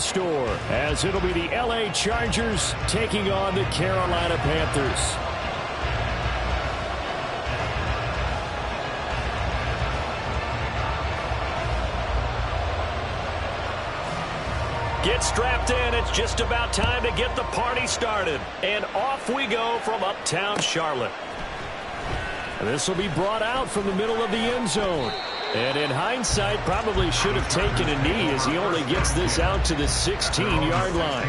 store, as it'll be the LA Chargers taking on the Carolina Panthers. Get strapped in. It's just about time to get the party started. And off we go from uptown Charlotte. And this will be brought out from the middle of the end zone. And in hindsight, probably should have taken a knee as he only gets this out to the 16-yard line.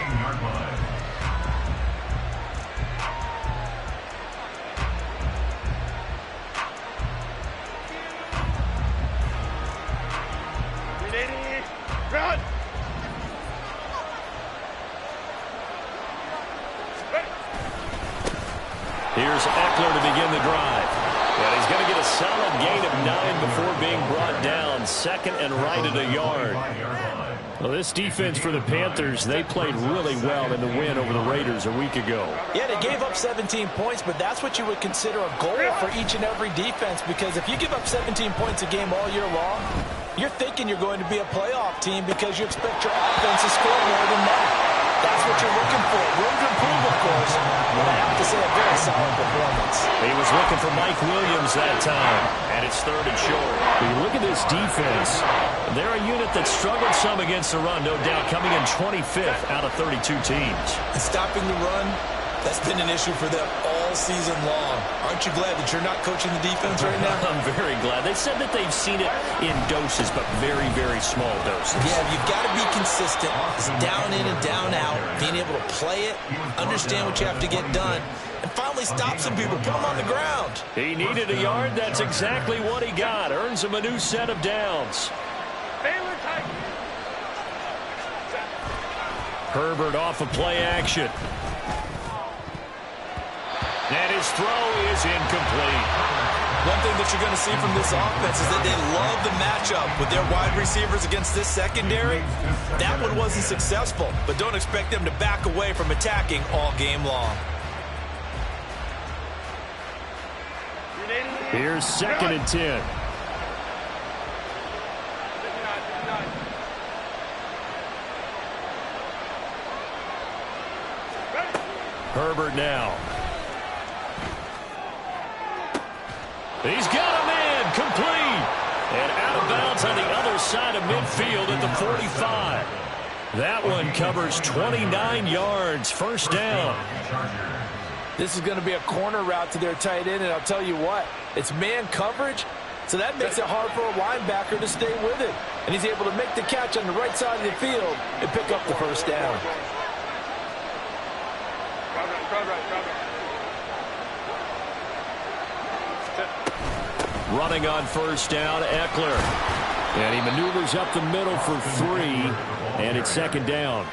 Here's Eckler to begin the drive. And he's going to get a solid gain of 9 before being brought down. Second and right at a yard. Well, this defense for the Panthers, they played really well in the win over the Raiders a week ago. Yeah, they gave up 17 points, but that's what you would consider a goal for each and every defense, because if you give up 17 points a game all year long, you're thinking you're going to be a playoff team because you expect your offense to score more than that. That's what you're looking for. Room to improve, of course, but I have to say a very solid performance. He was looking for Mike Williams that time, and it's 3rd and short. When you look at this defense, they're a unit that struggled some against the run, no doubt, coming in 25th out of 32 teams. And stopping the run, that's been an issue for them all season long. Aren't you glad that you're not coaching the defense right now? I'm very glad. They said that they've seen it in doses, but very, very small doses. Yeah, you've got to be consistent. It's down in and down out. Being able to play it, understand what you have to get done, and finally stop some people, put them on the ground. He needed a yard. That's exactly what he got. Earns him a new set of downs. Herbert off of play action. And his throw is incomplete. One thing that you're going to see from this offense is that they love the matchup with their wide receivers against this secondary. That one wasn't successful, but don't expect them to back away from attacking all game long. Here's 2nd and 10. Herbert now. He's got him in, complete. And out of bounds on the other side of midfield at the 45. That one covers 29 yards, 1st down. This is going to be a corner route to their tight end, and I'll tell you what, it's man coverage, so that makes it hard for a linebacker to stay with it. And he's able to make the catch on the right side of the field and pick up the 1st down. Running on 1st down, Eckler. And he maneuvers up the middle for 3, and it's 2nd down.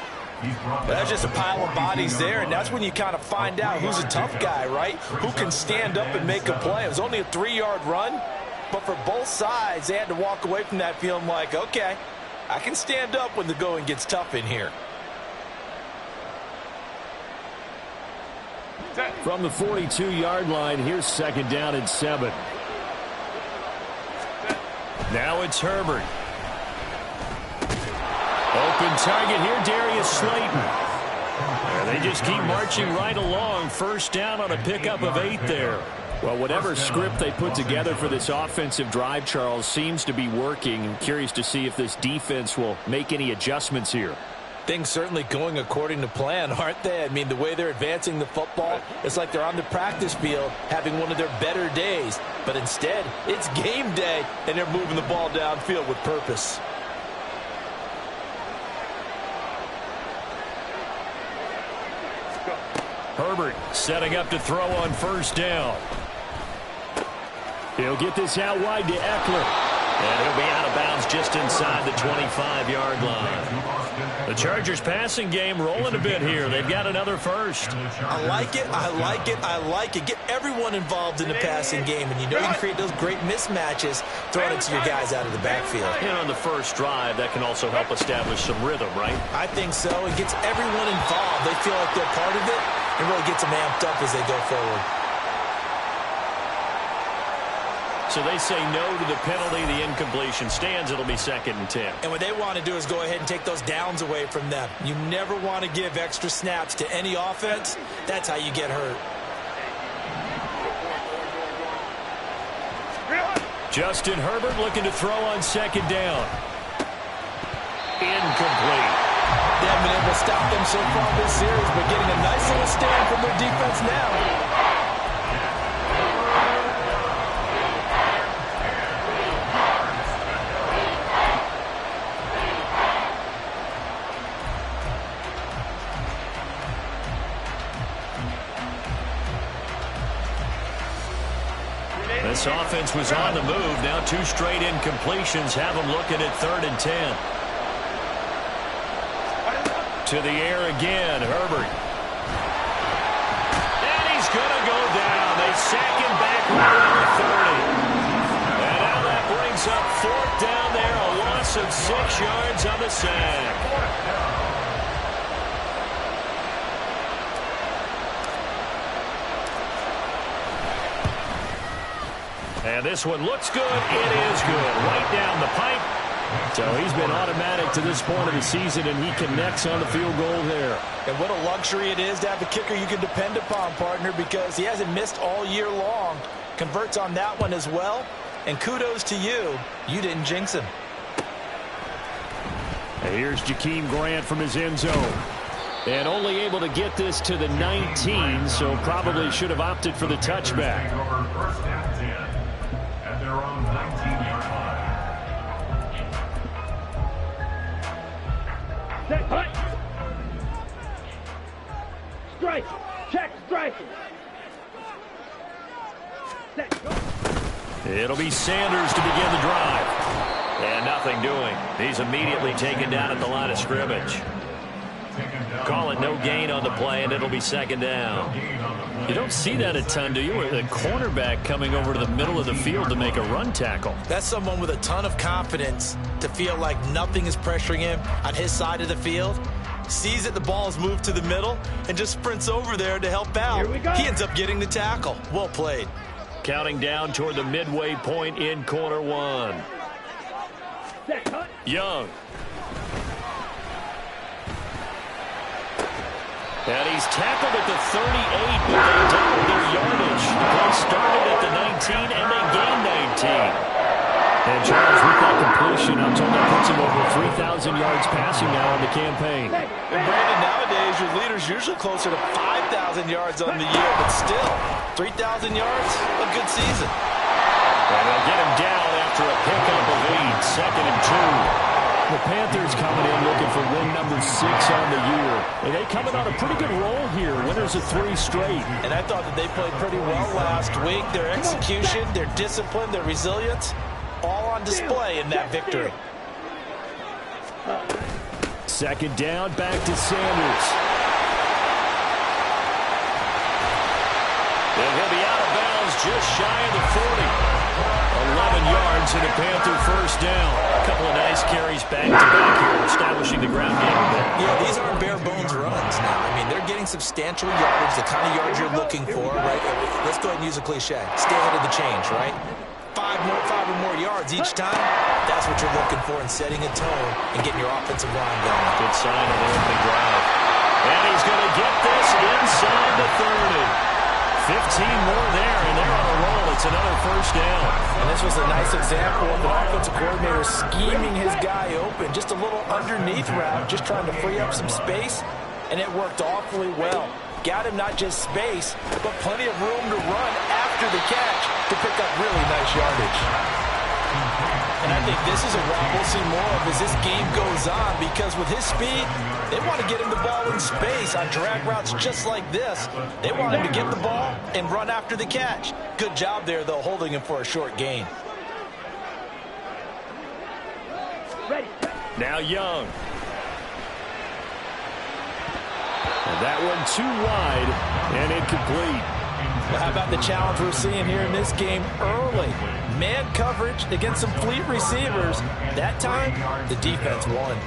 That's just a pile of bodies there, and that's when you kind of find out who's a tough guy, right? Who can stand up and make a play. It was only a 3-yard run, but for both sides, they had to walk away from that feeling like, okay, I can stand up when the going gets tough in here. From the 42-yard line, here's 2nd down and 7. Now it's Herbert. Open target here, Darius Slayton. They just keep marching right along. 1st down on a pickup of 8 there. Well, whatever script they put together for this offensive drive, Charles, seems to be working. I'm curious to see if this defense will make any adjustments here. Things certainly going according to plan, aren't they? I mean, the way they're advancing the football, it's like they're on the practice field having one of their better days. But instead, it's game day, and they're moving the ball downfield with purpose. Herbert setting up to throw on 1st down. He'll get this out wide to Eckler. And he'll be out of bounds just inside the 25-yard line. The Chargers passing game rolling a bit here. They've got another 1st. I like it, I like it, I like it. Get everyone involved in the passing game, and you know you can create those great mismatches throwing it to your guys out of the backfield. And on the 1st drive, that can also help establish some rhythm, right? I think so. It gets everyone involved. They feel like they're part of it, and really gets them amped up as they go forward. So they say no to the penalty. The incompletion stands. It'll be 2nd and 10. And what they want to do is go ahead and take those downs away from them. You never want to give extra snaps to any offense. That's how you get hurt. Justin Herbert looking to throw on 2nd down. Incomplete. They haven't been able to stop them so far this series, but getting a nice little stand from their defense now. This offense was on the move. Now 2 straight incompletions have them looking at 3rd and 10. To the air again, Herbert. And he's going to go down. They sack him back right on the 30. And now that brings up 4th down there. A loss of 6 yards on the sack. And this one looks good. It is good. Right down the pipe. So he's been automatic to this point of the season, and he connects on the field goal there. And what a luxury it is to have a kicker you can depend upon, partner, because he hasn't missed all year long. Converts on that one as well. And kudos to you. You didn't jinx him. And here's Jakeem Grant from his end zone. And only able to get this to the 19, so probably should have opted for the touchback. First and 10 at their own 19-yard line. Set, hut. Strike. Check, strike. Set, go. It'll be Sanders to begin the drive. And nothing doing. He's immediately taken down at the line of scrimmage. Call it no gain on the play, and it'll be 2nd down. You don't see that a ton, do you? A cornerback coming over to the middle of the field to make a run tackle. That's someone with a ton of confidence to feel like nothing is pressuring him on his side of the field. Sees that the ball is moved to the middle and just sprints over there to help out. He ends up getting the tackle. Well played. Counting down toward the midway point in corner 1. Young. And he's tackled at the 38, but they doubled their yardage. The play started at the 19, and they gained 19. And Charles, with that completion, I'm told that puts him over 3,000 yards passing now in the campaign. And Brandon, nowadays your leader's usually closer to 5,000 yards on the year, but still, 3,000 yards, a good season. And they'll get him down after a pickup of 8, 2nd and 2. The Panthers coming in looking for win number 6 on the year. And they coming on a pretty good roll here. Winners of 3 straight. And I thought that they played pretty well last week. Their execution, their discipline, their resilience, all on display in that victory. 2nd down, back to Sanders. And he'll be out of bounds just shy of the 40. 11 yards and a Panther 1st down. A couple of nice carries back-to-back here, establishing the ground game a bit. Yeah, these aren't bare-bones runs now. I mean, they're getting substantial yardage, the kind of yards you're looking for, right? Let's go ahead and use a cliche. Stay ahead of the change, right? 5 or more yards each time. That's what you're looking for in setting a tone and getting your offensive line going. Good sign on the opening drive. And he's going to get this inside the 30. 15 more there, and they're on a roll. It's another 1st down. And this was a nice example of an offensive coordinator scheming his guy open. Just a little underneath route, just trying to free up some space, and it worked awfully well. Got him not just space, but plenty of room to run after the catch to pick up really nice yardage. And I think this is a route we'll see more of as this game goes on, because with his speed, they want to get him the ball in space on drag routes just like this. They want him to get the ball and run after the catch. Good job there, though, holding him for a short gain. Now Young. And that one too wide and incomplete. Well, how about the challenge we're seeing here in this game early? Man coverage against some fleet receivers. That time, the defense won.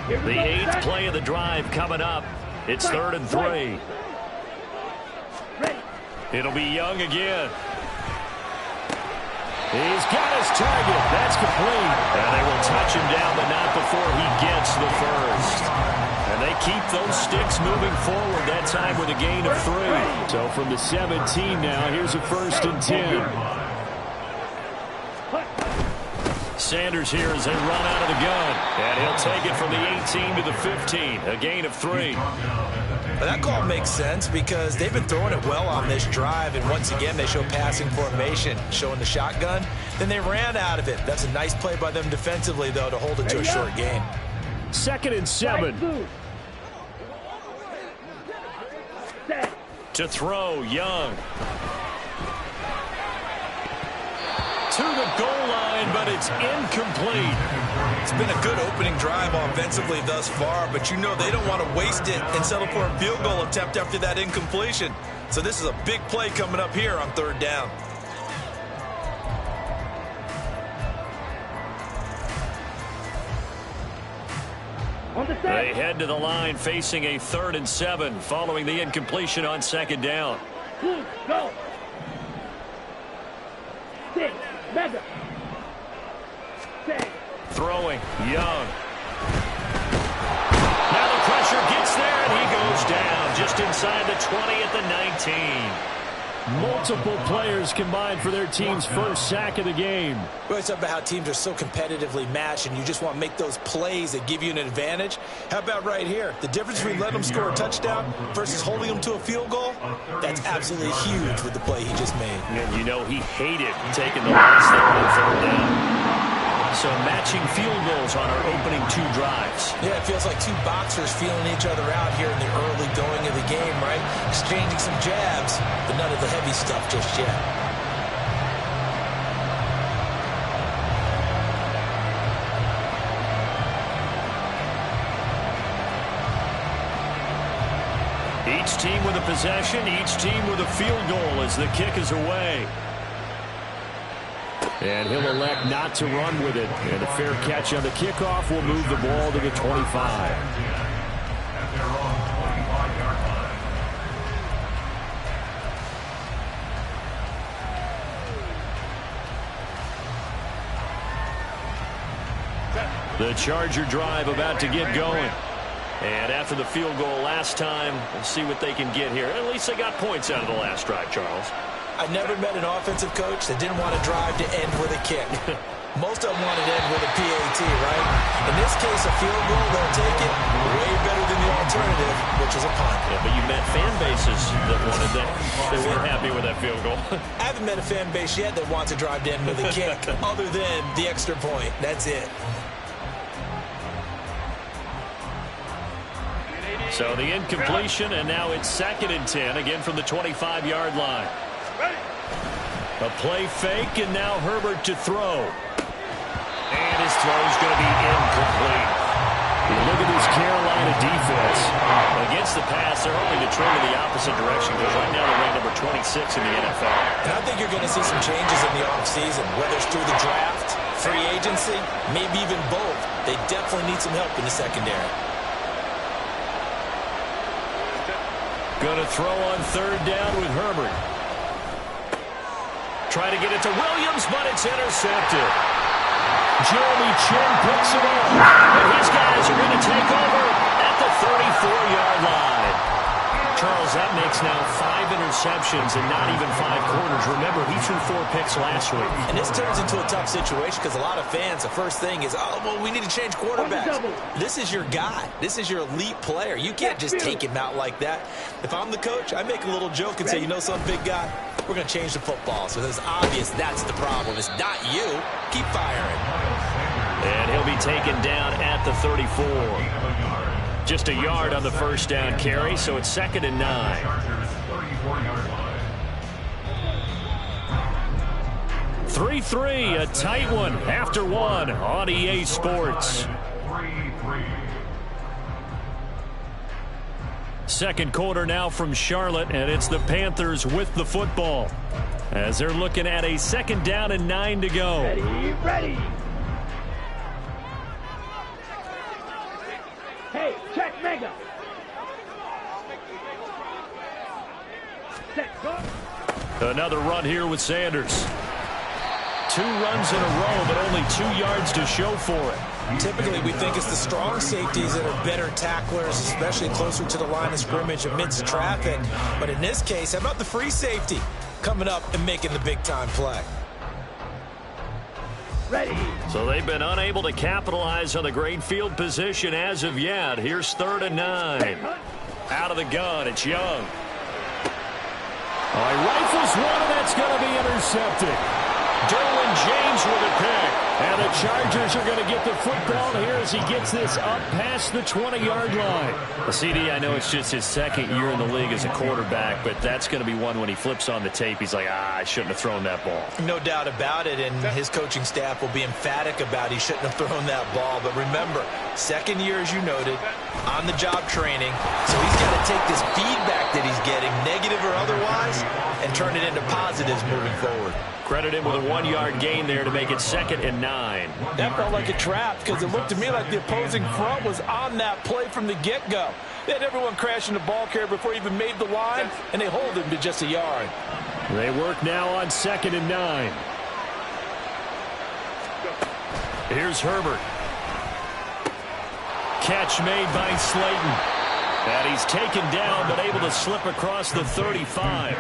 The 8th play of the drive coming up. It's 3rd and 3. It'll be Young again. He's got his target. That's complete. And they will touch him down, but not before he gets the first. And they keep those sticks moving forward, that time with a gain of 3. So from the 17 now, here's a 1st and 10. Sanders here as they run out of the gun. And he'll take it from the 18 to the 15. A gain of 3. That call makes sense because they've been throwing it well on this drive, and once again they show passing formation, showing the shotgun. Then they ran out of it. That's a nice play by them defensively, though, to hold it to a short gain. 2nd and 7. To throw, Young. To the goal line, but it's incomplete. It's been a good opening drive offensively thus far, but you know they don't want to waste it and settle for a field goal attempt after that incompletion. So this is a big play coming up here on 3rd down. They head to the line facing a 3rd and 7 following the incompletion on 2nd down. Go. 6. Mega. 6. Throwing, Young. Now the pressure gets there, and he goes down just inside the 20 at the 19. Multiple players combined for their team's first sack of the game. We always talk about how teams are so competitively matched, and you just want to make those plays that give you an advantage. How about right here? The difference between letting them score a touchdown versus holding them to a field goal, that's absolutely huge with the play he just made. And you know he hated taking the loss there on 3rd down. So matching field goals on our opening 2 drives. Yeah, it feels like 2 boxers feeling each other out here in the early going of the game, right? Exchanging some jabs, but none of the heavy stuff just yet. Each team with a possession, each team with a field goal as the kick is away. And he'll elect not to run with it. And a fair catch on the kickoff will move the ball to the 25. The Charger drive about to get going. And after the field goal last time, we'll see what they can get here. At least they got points out of the last drive, Charles. I never met an offensive coach that didn't want to drive to end with a kick. Most of them wanted to end with a PAT, right? In this case, a field goal, they'll take it way better than the alternative, which is a punt. Yeah, but you met fan bases that wanted that. They weren't happy with that field goal. I haven't met a fan base yet that wants to drive to end with a kick other than the extra point. That's it. So the incompletion, and now it's 2nd and 10, again from the 25-yard line. A play fake, and now Herbert to throw. And his throw's going to be incomplete. Look at this Carolina defense. Against the pass, they're hoping to trend in the opposite direction because right now they're ranked number 26 in the NFL. And I think you're going to see some changes in the offseason, whether it's through the draft, free agency, maybe even both. They definitely need some help in the secondary. Going to throw on 3rd down with Herbert. Try to get it to Williams, but it's intercepted. Jeremy Chin picks it up. And his guys are going to take over at the 34-yard line. Charles, that makes now 5 interceptions and not even 5 quarters. Remember, he threw 4 picks last week. And this turns into a tough situation because a lot of fans, the first thing is, oh, well, we need to change quarterbacks. This is your guy. This is your elite player. You can't just take him out like that. If I'm the coach, I make a little joke and say, you know some big guy? We're going to change the football. So it's obvious that's the problem. It's not you. Keep firing. And he'll be taken down at the 34. Just a yard on the first down carry, so it's 2nd and 9. 3-3, a tight one after 1 on EA Sports. Second quarter now from Charlotte, and it's the Panthers with the football as they're looking at a 2nd down and 9 to go. Ready. Hey, check Mega. Set, go. Another run here with Sanders. 2 runs in a row, but only 2 yards to show for it. Typically, we think it's the strong safeties that are better tacklers, especially closer to the line of scrimmage amidst traffic. But in this case, how about the free safety coming up and making the big-time play? Ready. So they've been unable to capitalize on the great field position as of yet. Here's 3rd and 9. Out of the gun, it's Young. He rifles one, and that's going to be intercepted. Derwin James with a pick. And the Chargers are going to get the football here as he gets this up past the 20-yard line. The CD, I know it's just his 2nd year in the league as a quarterback, but that's going to be one when he flips on the tape, he's like, I shouldn't have thrown that ball. No doubt about it, and his coaching staff will be emphatic about he shouldn't have thrown that ball. But remember, 2nd year, as you noted, on-the-job training, so he's got to take this feedback that he's getting, negative or otherwise, and turn it into positives moving forward. Credit him with a 1-yard gain there to make it 2nd and 9. That felt like a trap because it looked to me like the opposing front was on that play from the get-go. They had everyone crashing the ball carrier before he even made the line, and they hold him to just a yard. They work now on 2nd and 9. Here's Herbert. Catch made by Slayton. And he's taken down, but able to slip across the 35.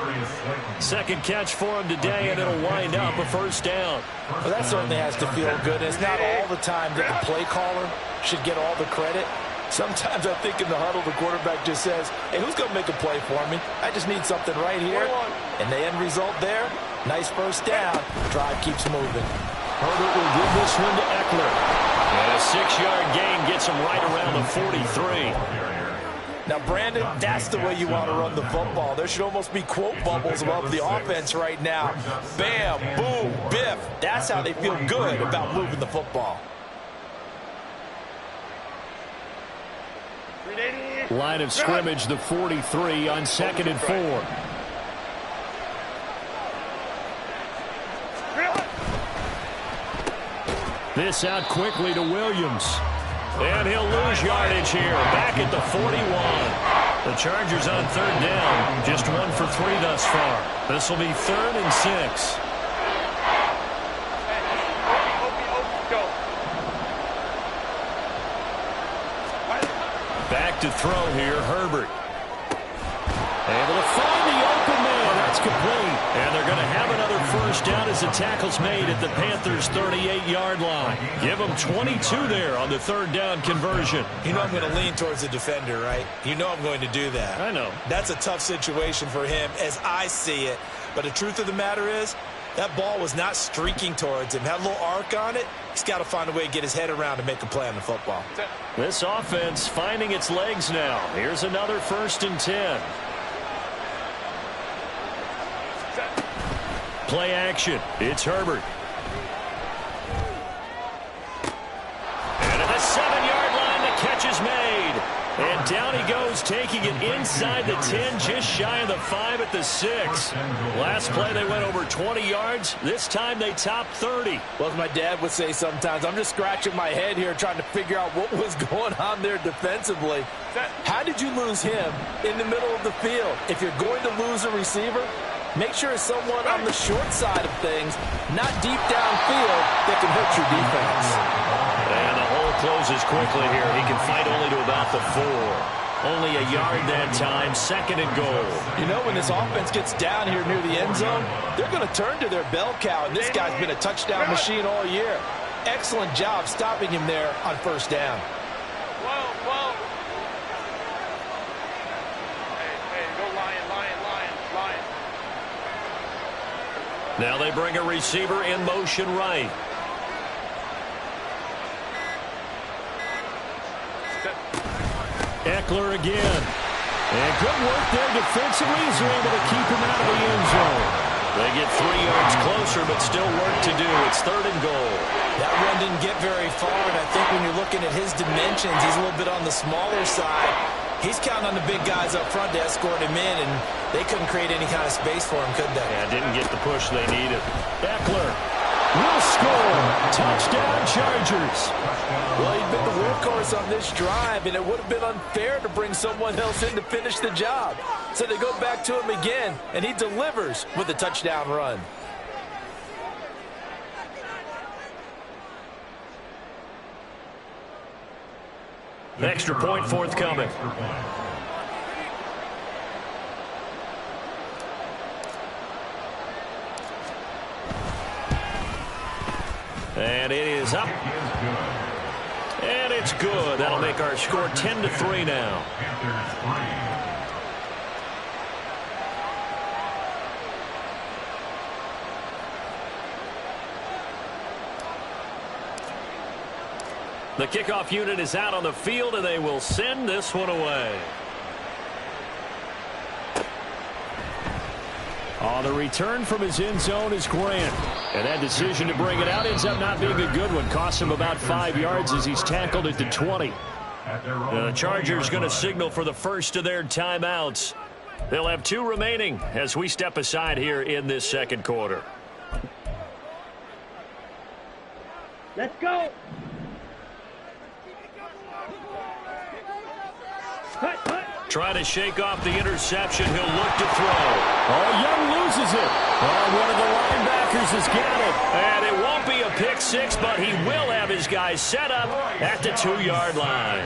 2nd catch for him today, and it'll wind up a 1st down. Well, that certainly has to feel good. It's not all the time that the play caller should get all the credit. Sometimes I think in the huddle, the quarterback just says, hey, who's going to make a play for me? I just need something right here. And the end result there, nice 1st down. Drive keeps moving. Herbert will give this one to Eckler. And a 6-yard gain gets him right around the 43. Now, Brandon, that's the way you want to run the football. There should almost be quote bubbles above the offense right now. Bam, boom, biff. That's how they feel good about moving the football. Line of scrimmage, the 43 on 2nd and 4. This out quickly to Williams. And he'll lose yardage here. Back at the 41. The Chargers on 3rd down. Just 1 for 3 thus far. This will be 3rd and 6. Back to throw here, Herbert. Able to find the open man. That's complete. And they're going to have another 1st down as the tackle's made at the Panthers' 38-yard line. Give them 22 there on the 3rd down conversion. You know I'm going to lean towards the defender, right? You know I'm going to do that. I know. That's a tough situation for him as I see it. But the truth of the matter is, that ball was not streaking towards him. Had a little arc on it. He's got to find a way to get his head around and make a play on the football. This offense finding its legs now. Here's another 1st and 10. Play action. It's Herbert. And at the 7-yard line, the catch is made. And down he goes, taking it inside the 10, just shy of the 5 at the 6. Last play, they went over 20 yards. This time, they topped 30. Well, as my dad would say sometimes, I'm just scratching my head here trying to figure out what was going on there defensively. How did you lose him in the middle of the field? If you're going to lose a receiver, make sure it's someone on the short side of things, not deep downfield, that can hurt your defense. And the hole closes quickly here. He can fight only to about the 4. Only a yard that time, 2nd and goal. You know, when this offense gets down here near the end zone, they're going to turn to their bell cow, and this guy's been a touchdown machine all year. Excellent job stopping him there on 1st down. Whoa. Hey, go Lion. Now they bring a receiver in motion right. Eckler again. And good work there defensively. He's able to keep him out of the end zone. They get 3 yards closer, but still work to do. It's 3rd and goal. That run didn't get very far, and I think when you're looking at his dimensions, he's a little bit on the smaller side. He's counting on the big guys up front to escort him in, and they couldn't create any kind of space for him, could they? Yeah, didn't get the push they needed. Eckler will score. Touchdown, Chargers. Well, he'd been the work workhorse on this drive, and it would have been unfair to bring someone else in to finish the job. So they go back to him again, and he delivers with a touchdown run. Extra point forthcoming. And it is up. And it's good. That'll make our score 10-3 now. The kickoff unit is out on the field, and they will send this one away. Oh, the return from his end zone is Grant. And that decision to bring it out ends up not being a good one. Costs him about 5 yards as he's tackled at the 20. The Chargers going to signal for the first of their timeouts. They'll have 2 remaining as we step aside here in this second quarter. Let's go. Trying to shake off the interception. He'll look to throw. Oh, Young loses it. Oh, one of the linebackers has got it. And it won't be a pick six, but he will have his guys set up at the 2-yard line.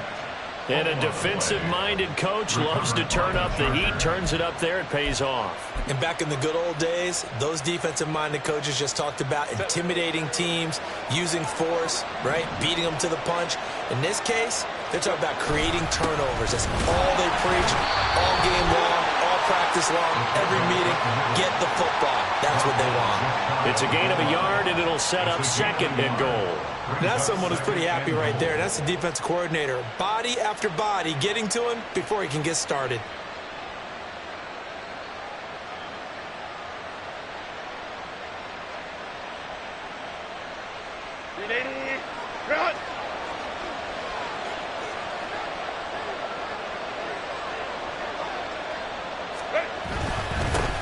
And a defensive-minded coach loves to turn up the heat, turns it up there, it pays off. And back in the good old days, those defensive-minded coaches just talked about intimidating teams, using force, right, beating them to the punch. In this case, they're talking about creating turnovers. That's all they preach all game long, all practice long, every meeting. Get the football. That's what they want. It's a gain of a yard, and it'll set up 2nd and goal. That's someone who's pretty happy right there. That's the defense coordinator. Body after body getting to him before he can get started. Run!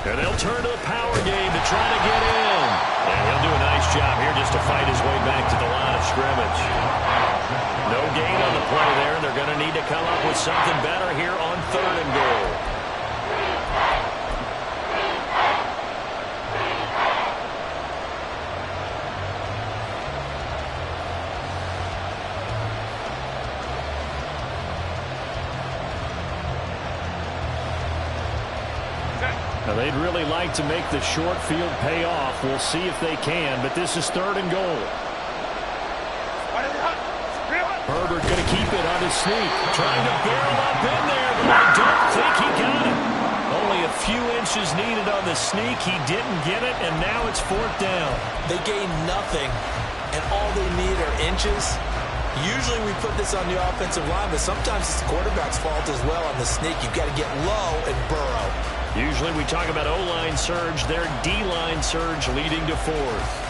And they'll turn to the power game to try to get in. And he'll do a nice job here just to fight his way back to the line of scrimmage. No gain on the play there. They're going to need to come up with something better here on 3rd and goal. Now, they'd really like to make the short field pay off. We'll see if they can, but this is 3rd and goal. Herbert going to keep it on his sneak. Trying to barrel up in there, but I don't think he got it. Only a few inches needed on the sneak. He didn't get it, and now it's 4th down. They gain nothing, and all they need are inches. Usually we put this on the offensive line, but sometimes it's the quarterback's fault as well on the sneak. You've got to get low and burrow. Usually we talk about O-line surge. Their D-line surge leading to 4th.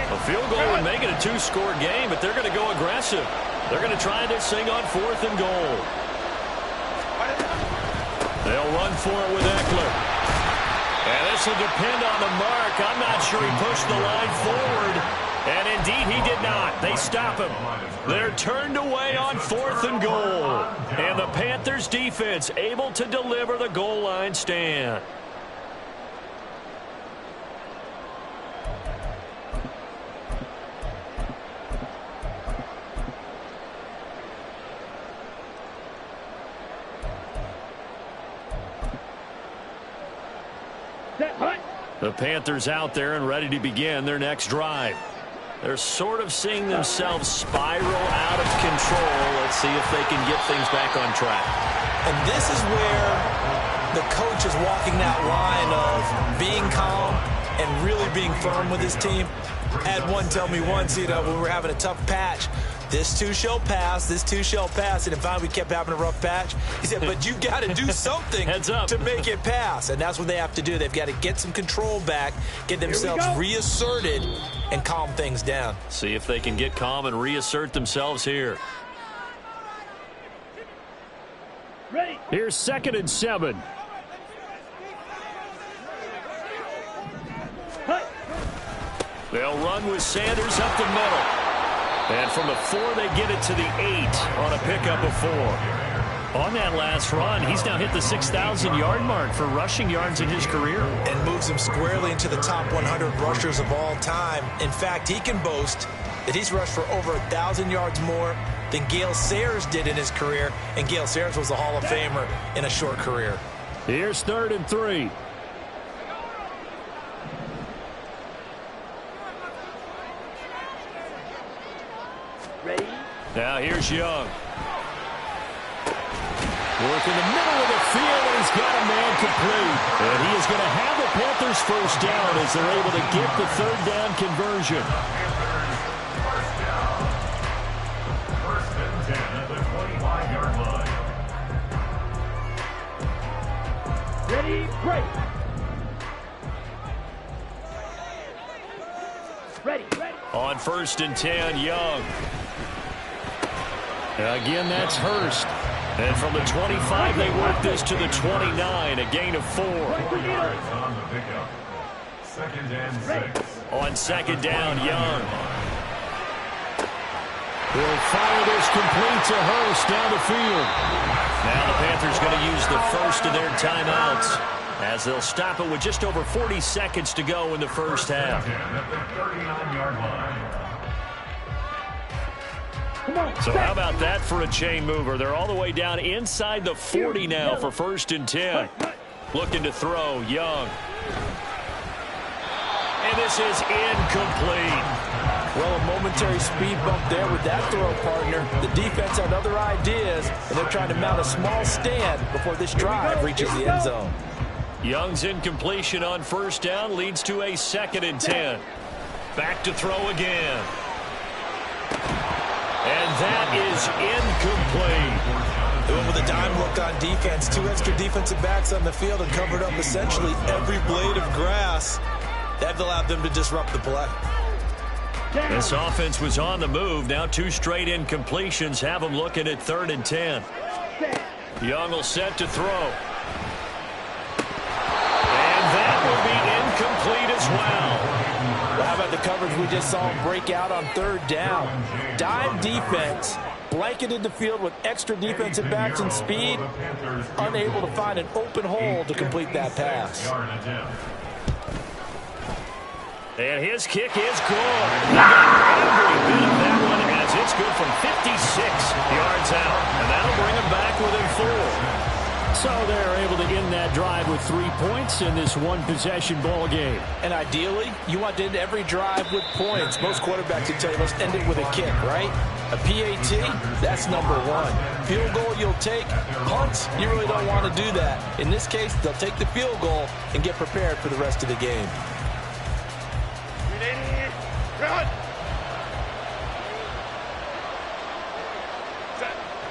A field goal would make it a 2-score game, but they're going to go aggressive. They're going to try this thing on 4th and goal. They'll run for it with Eckler. And this will depend on the mark. I'm not sure he pushed the line forward. And indeed, he did not. They stop him. They're turned away on 4th and goal. And the Panthers defense able to deliver the goal line stand. The Panthers out there and ready to begin their next drive. They're sort of seeing themselves spiral out of control. Let's see if they can get things back on track. And this is where the coach is walking that line of being calm and really being firm with his team. I had one tell me once, when we were having a tough patch, this too shall pass, this too shall pass. And finally we kept having a rough patch. He said, but you got to do something to make it pass. And that's what they have to do. They've got to get some control back, get themselves reasserted, and calm things down. See if they can get calm and reassert themselves here. Ready. Here's 2nd and 7. They'll run with Sanders up the middle. And from the 4, they get it to the 8 on a pickup of 4. On that last run, he's now hit the 6,000-yard mark for rushing yards in his career. And moves him squarely into the top 100 rushers of all time. In fact, he can boast that he's rushed for over 1,000 yards more than Gale Sayers did in his career. And Gale Sayers was a Hall of Famer in a short career. Here's 3rd and 3. Ready? Now here's Young. Work in the middle of the field, and he's got a man complete. And he is going to have the Panthers first down as they're able to get the 3rd down conversion. First and 10 at the 25-yard line. Ready? Break. Ready. On 1st and 10, Young. Again, that's Hurst. And from the 25, they work this to the 29, a gain of 4. On the pickup. 2nd and 6. On 2nd down, Young. He'll fire this complete to Hurst down the field. Now the Panthers going to use the first of their timeouts as they'll stop it with just over 40 seconds to go in the first half. At the 39-yard line. So how about that for a chain mover? They're all the way down inside the 40 now for 1st and 10. Looking to throw, Young. And this is incomplete. Well, a momentary speed bump there with that throw, partner. The defense had other ideas, and they're trying to mount a small stand before this drive reaches the end zone. Young's incompletion on 1st down leads to a 2nd and 10. Back to throw again. And that is incomplete. They went with a dime look on defense. 2 extra defensive backs on the field and covered up essentially every blade of grass. That allowed them to disrupt the play. This offense was on the move. Now 2 straight incompletions have them looking at 3rd and 10. Young will set to throw. And that will be incomplete as well. How about the coverage we just saw him break out on 3rd down? Dime defense, blanketed the field with extra defensive backs and speed, unable to find an open hole to complete that pass. And his kick is good. He got every bit of that one as it's good from 56 yards out. And that'll bring him back within 4. So they're able to end that drive with 3 points in this one-possession ball game. And ideally, you want to end every drive with points. Most quarterbacks would tell you, let's end it with a kick, right? A PAT, that's number 1. Field goal you'll take. Punts, you really don't want to do that. In this case, they'll take the field goal and get prepared for the rest of the game. Ready? Run.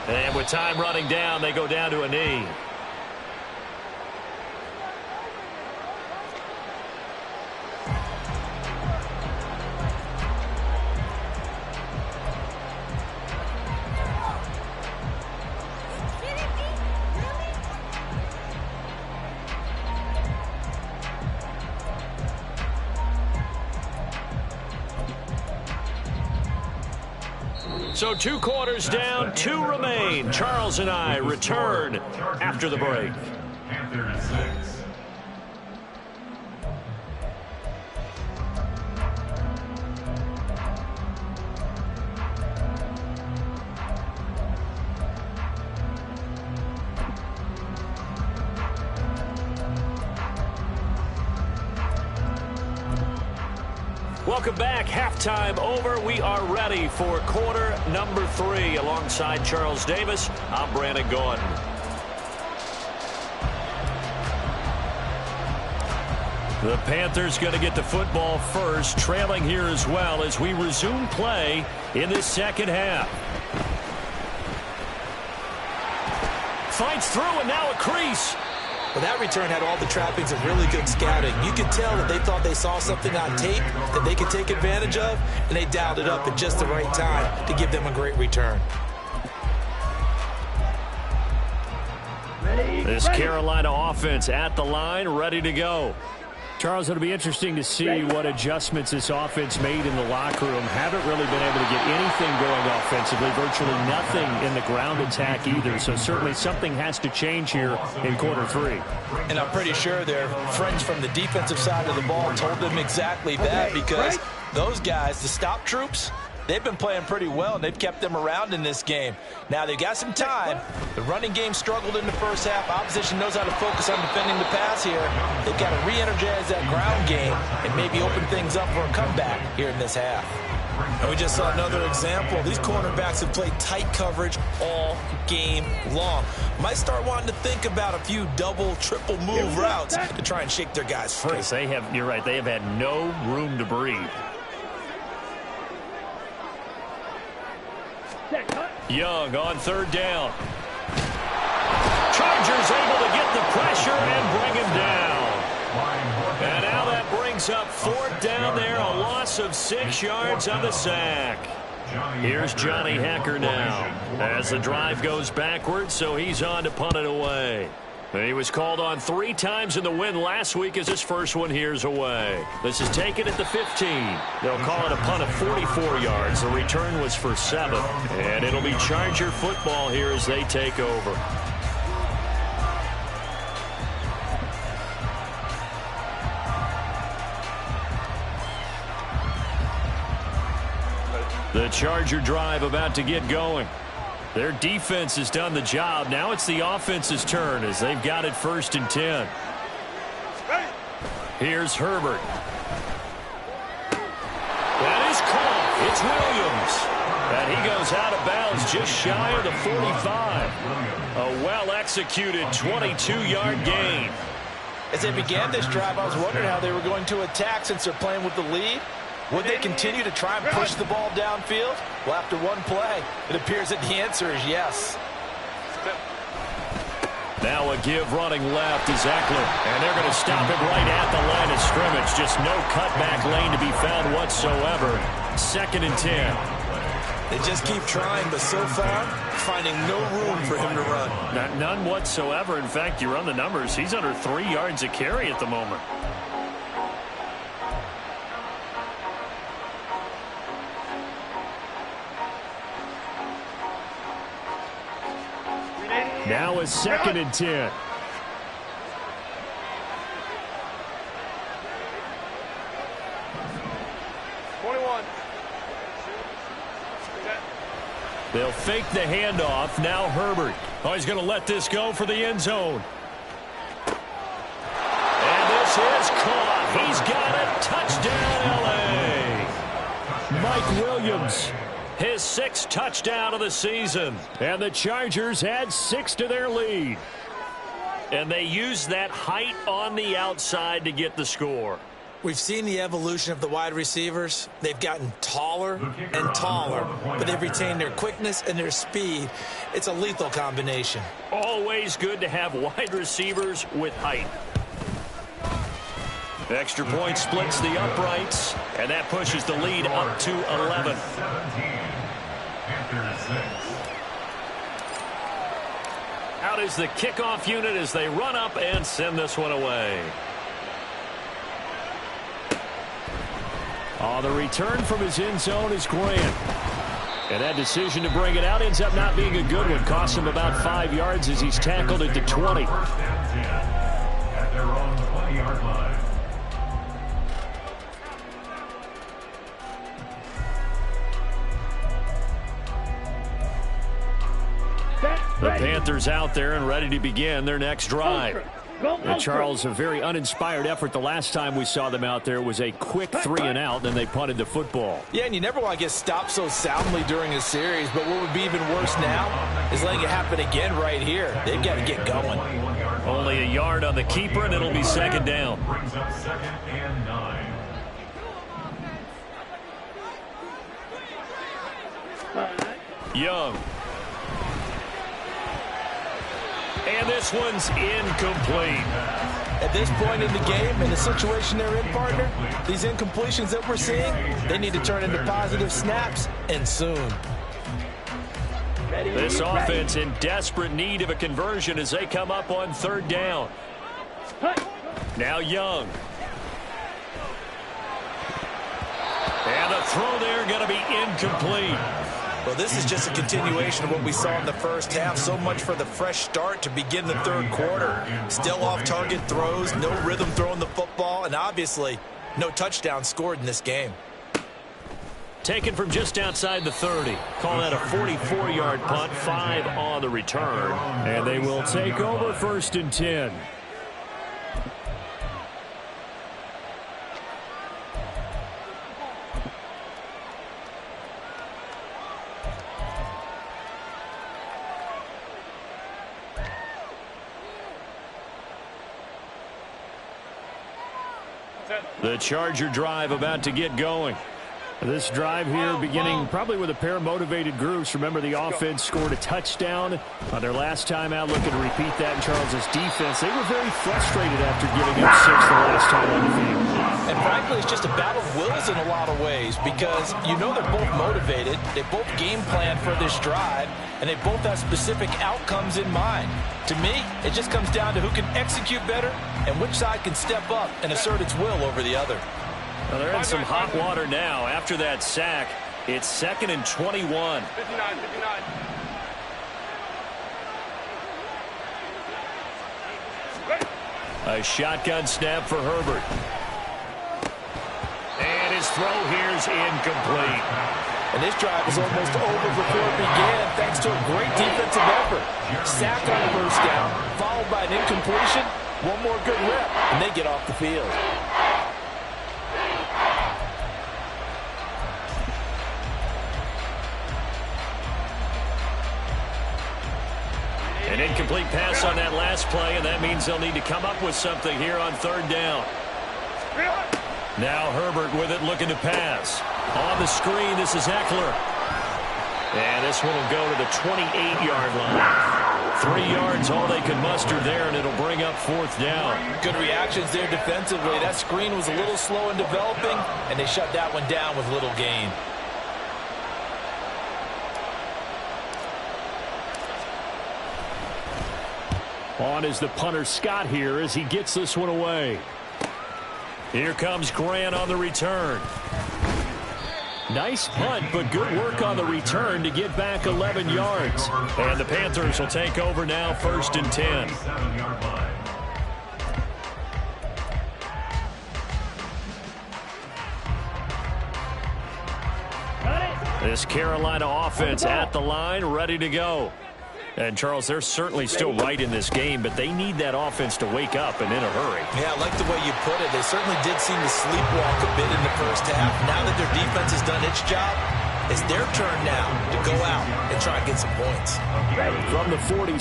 And with time running down, they go down to a knee. So 2 quarters down, 2 remain. Charles and I return after the break. Panthers 6. Welcome back. Halftime over. We are ready for quarter number 3. Alongside Charles Davis, I'm Brandon Gordon. The Panthers going to get the football first, trailing here as well as we resume play in this second half. Fights through and now a crease. Well, that return had all the trappings of really good scouting. You could tell that they thought they saw something on tape that they could take advantage of, and they dialed it up at just the right time to give them a great return. This Carolina offense at the line, ready to go. Charles, it'll be interesting to see what adjustments this offense made in the locker room. Haven't really been able to get anything going offensively, virtually nothing in the ground attack either. So certainly something has to change here in quarter 3. And I'm pretty sure their friends from the defensive side of the ball told them exactly that, because those guys, the stop troops, they've been playing pretty well, and they've kept them around in this game. Now, they've got some time. The running game struggled in the first half. Opposition knows how to focus on defending the pass here. They've got to re-energize that ground game and maybe open things up for a comeback here in this half. And we just saw another example. These cornerbacks have played tight coverage all game long. Might start wanting to think about a few double, triple move routes to try and shake their guys free. You're right, they have had no room to breathe. Young on 3rd down. Chargers able to get the pressure and bring him down. And now that brings up 4th down there, a loss of 6 yards on the sack. Here's Johnny Hecker now as the drive goes backwards, so he's on to punt it away. He was called on 3 times in the win last week as his first one here's away. This is taken at the 15. They'll call it a punt of 44 yards. The return was for 7. And it'll be Charger football here as they take over. The Charger drive about to get going. Their defense has done the job. Now it's the offense's turn as they've got it 1st and 10. Here's Herbert. That is caught. It's Williams. And he goes out of bounds just shy of the 45. A well-executed 22-yard gain. As they began this drive, I was wondering how they were going to attack since they're playing with the lead. Would they continue to try and push the ball downfield? Well, after one play, it appears that the answer is yes. Now a give running left is Eckler. And they're going to stop him right at the line of scrimmage. Just no cutback lane to be found whatsoever. 2nd and 10. They just keep trying, but so far, finding no room for him to run. None whatsoever. In fact, you run the numbers. He's under 3 yards a carry at the moment. Now a 2nd and 10. They'll fake the handoff. Now Herbert. Oh, he's going to let this go for the end zone. And this is caught. He's got it. Touchdown, L.A. Mike Williams. His 6th touchdown of the season. And the Chargers add 6 to their lead. And they use that height on the outside to get the score. We've seen the evolution of the wide receivers. They've gotten taller and taller, but they've retained their quickness and their speed. It's a lethal combination. Always good to have wide receivers with height. Extra point splits the uprights, and that pushes the lead up to 11. Out is the kickoff unit as they run up and send this one away. Oh, the return from his end zone is Grant. And that decision to bring it out ends up not being a good one. Costs him about 5 yards as he's tackled at the 20. At their own 20-yard line. The Panthers out there and ready to begin their next drive. And Charles, a very uninspired effort the last time we saw them out there was a quick 3-and-out, and they punted the football. Yeah, and you never want to get stopped so soundly during a series, but what would be even worse now is letting it happen again right here. They've got to get going. Only a yard on the keeper, and it'll be 2nd down. Brings up 2nd and 9. Young. And this one's incomplete. At this point in the game, in the situation they're in, partner, these incompletions that we're seeing, they need to turn into positive snaps, and soon. This offense in desperate need of a conversion as they come up on 3rd down. Now Young. throw there going to be incomplete. Well, this is just a continuation of what we saw in the first half. So much for the fresh start to begin the third quarter. Still off-target throws, no rhythm throwing the football, and obviously no touchdown scored in this game. Taken from just outside the 30. Call that a 44-yard punt, 5 on the return. And they will take over 1st and 10. The Charger drive about to get going. This drive here beginning probably with a pair of motivated groups. Remember, the offense scored a touchdown on their last time out. Looking to repeat that in Charles's defense. They were very frustrated after giving up 6 the last time on the field. And frankly, it's just a battle of wills in a lot of ways because you know they're both motivated. They both game plan for this drive, and they both have specific outcomes in mind. To me, it just comes down to who can execute better and which side can step up and assert its will over the other. Well, they're in some hot water now. After that sack, it's 2nd and 21. 59. A shotgun snap for Herbert. And his throw here is incomplete. And this drive is almost over before it began thanks to a great defensive effort. Sack on the first down, followed by an incompletion. One more good rep, and they get off the field. An incomplete pass on that last play, and that means they'll need to come up with something here on 3rd down. Now Herbert with it, looking to pass. On the screen, this is Eckler. And this one will go to the 28-yard line. 3 yards, all they can muster there, and it'll bring up 4th down. Good reactions there defensively. That screen was a little slow in developing, and they shut that one down with little gain. On is the punter Scott here as he gets this one away. Here comes Grant on the return. Nice punt, but good work on the return to get back 11 yards. And the Panthers will take over now, 1st and 10. 7-yard line. This Carolina offense at the line, ready to go. And, Charles, they're certainly still right in this game, but they need that offense to wake up and in a hurry. Yeah, I like the way you put it. They certainly did seem to sleepwalk a bit in the first half. Now that their defense has done its job, it's their turn now to go out and try and get some points. From the 46,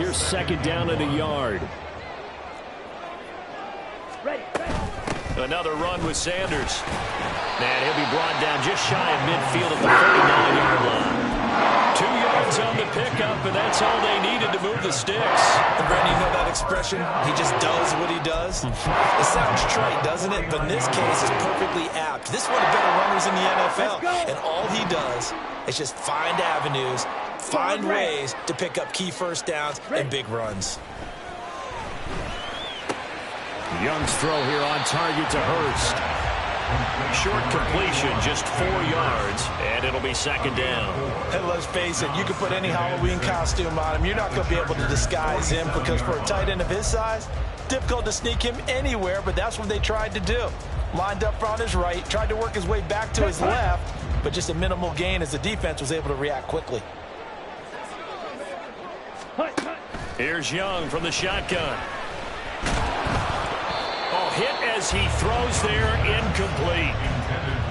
here's 2nd down at a yard. Another run with Sanders. And he'll be brought down just shy of midfield at the 49-yard line. 2 yards on the pickup, and that's all they needed to move the sticks. And Brandon, you know that expression? He just does what he does. It sounds trite, doesn't it? But in this case, it's perfectly apt. This is one of the better runners in the NFL. And all he does is just find avenues, find ways to pick up key first downs and big runs. Young's throw here on target to Hurst. Short completion, just 4 yards, and it'll be 2nd down. And let's face it, you can put any Halloween costume on him. You're not going to be able to disguise him because for a tight end of his size, difficult to sneak him anywhere, but that's what they tried to do. Lined up on his right, tried to work his way back to his left, but just a minimal gain as the defense was able to react quickly. Here's Young from the shotgun. Hit as he throws there, incomplete.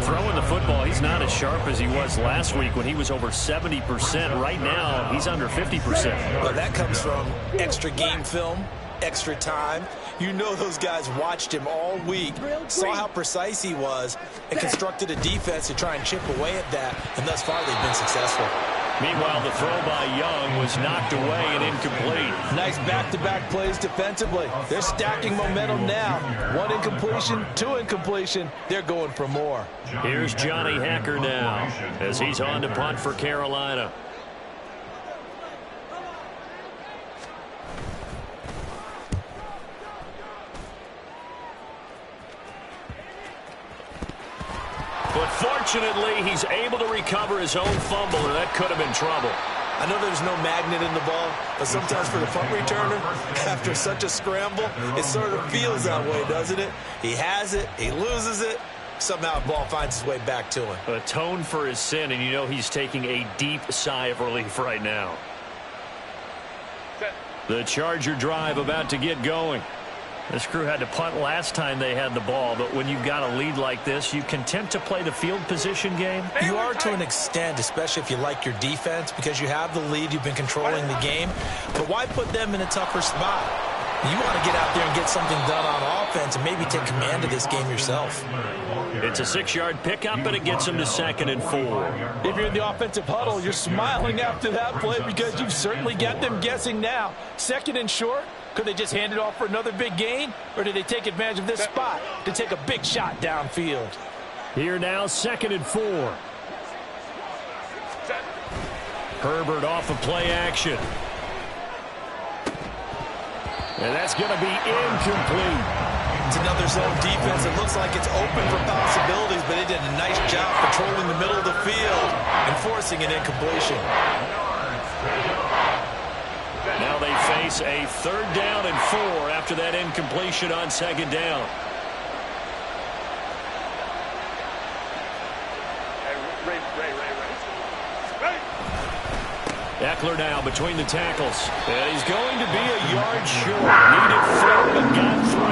Throwing the football, he's not as sharp as he was last week when he was over 70%. Right now, he's under 50%. Well, that comes from extra game film, extra time. You know those guys watched him all week, saw how precise he was, and constructed a defense to try and chip away at that, and thus far they've been successful. Meanwhile, the throw by Young was knocked away and incomplete. Nice back-to-back plays defensively. They're stacking momentum now. 1 incompletion, 2 incompletion. They're going for more. Here's Johnny Hacker now as he's on to punt for Carolina. But fortunately, he's able to recover his own fumble, or that could have been trouble. I know there's no magnet in the ball, but sometimes for the punt returner, after such a scramble, it sort of feels that way, doesn't it? He has it, he loses it, somehow the ball finds its way back to him. Atone for his sin, and you know he's taking a deep sigh of relief right now. The Charger drive about to get going. This crew had to punt last time they had the ball, but when you've got a lead like this, you content to play the field position game? You are to an extent, especially if you like your defense, because you have the lead, you've been controlling the game. But why put them in a tougher spot? You want to get out there and get something done on offense and maybe take command of this game yourself. It's a 6-yard pickup, and it gets him to 2nd and 4. If you're in the offensive huddle, you're smiling after that play because you've certainly got them guessing now. 2nd and short, could they just hand it off for another big gain? Or did they take advantage of this spot to take a big shot downfield? Here now, 2nd and 4. Herbert off of play action. And that's going to be incomplete. It's another zone defense. It looks like it's open for possibilities, but they did a nice job patrolling the middle of the field and forcing an incompletion. Now they face a 3rd down and 4 after that incompletion on 2nd down. Eckler now between the tackles. And he's going to be a yard short. Needed 4 but got 3.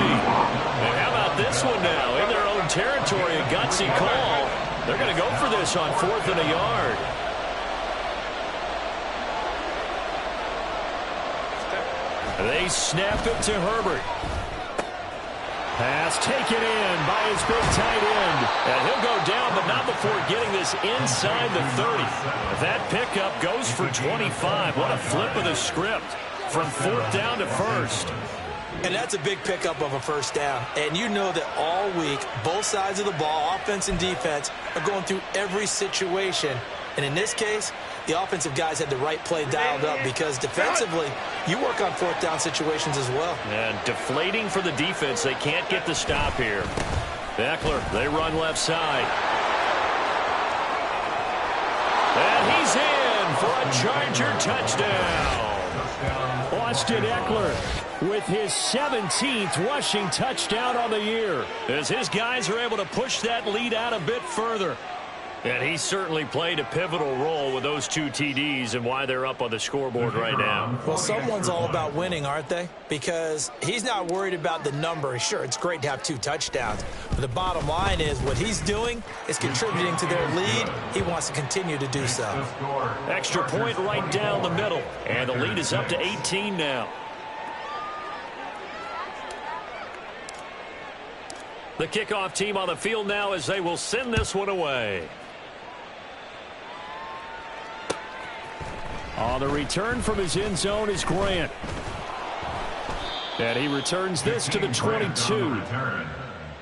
And how about this one now? In their own territory, a gutsy call. They're going to go for this on 4th and a yard. They snap it to Herbert. Pass taken in by his big tight end. And he'll go down, but not before getting this inside the 30. That pickup goes for 25. What a flip of the script. From 4th down to 1st. And that's a big pickup of a 1st down. And you know that all week, both sides of the ball, offense and defense, are going through every situation. And in this case, the offensive guys had the right play dialed up because defensively, you work on 4th down situations as well. And deflating for the defense. They can't get the stop here. Eckler, they run left side. And he's in for a Charger touchdown. Austin Eckler with his 17th rushing touchdown on the year, as his guys are able to push that lead out a bit further. And he certainly played a pivotal role with those 2 TDs and why they're up on the scoreboard right now. Well, someone's all about winning, aren't they? Because he's not worried about the number. Sure, it's great to have 2 touchdowns. But the bottom line is what he's doing is contributing to their lead. He wants to continue to do so. Extra point right down the middle. And the lead is up to 18 now. The kickoff team on the field now as they will send this one away. On the return from his end zone is Grant. And he returns this to the 22.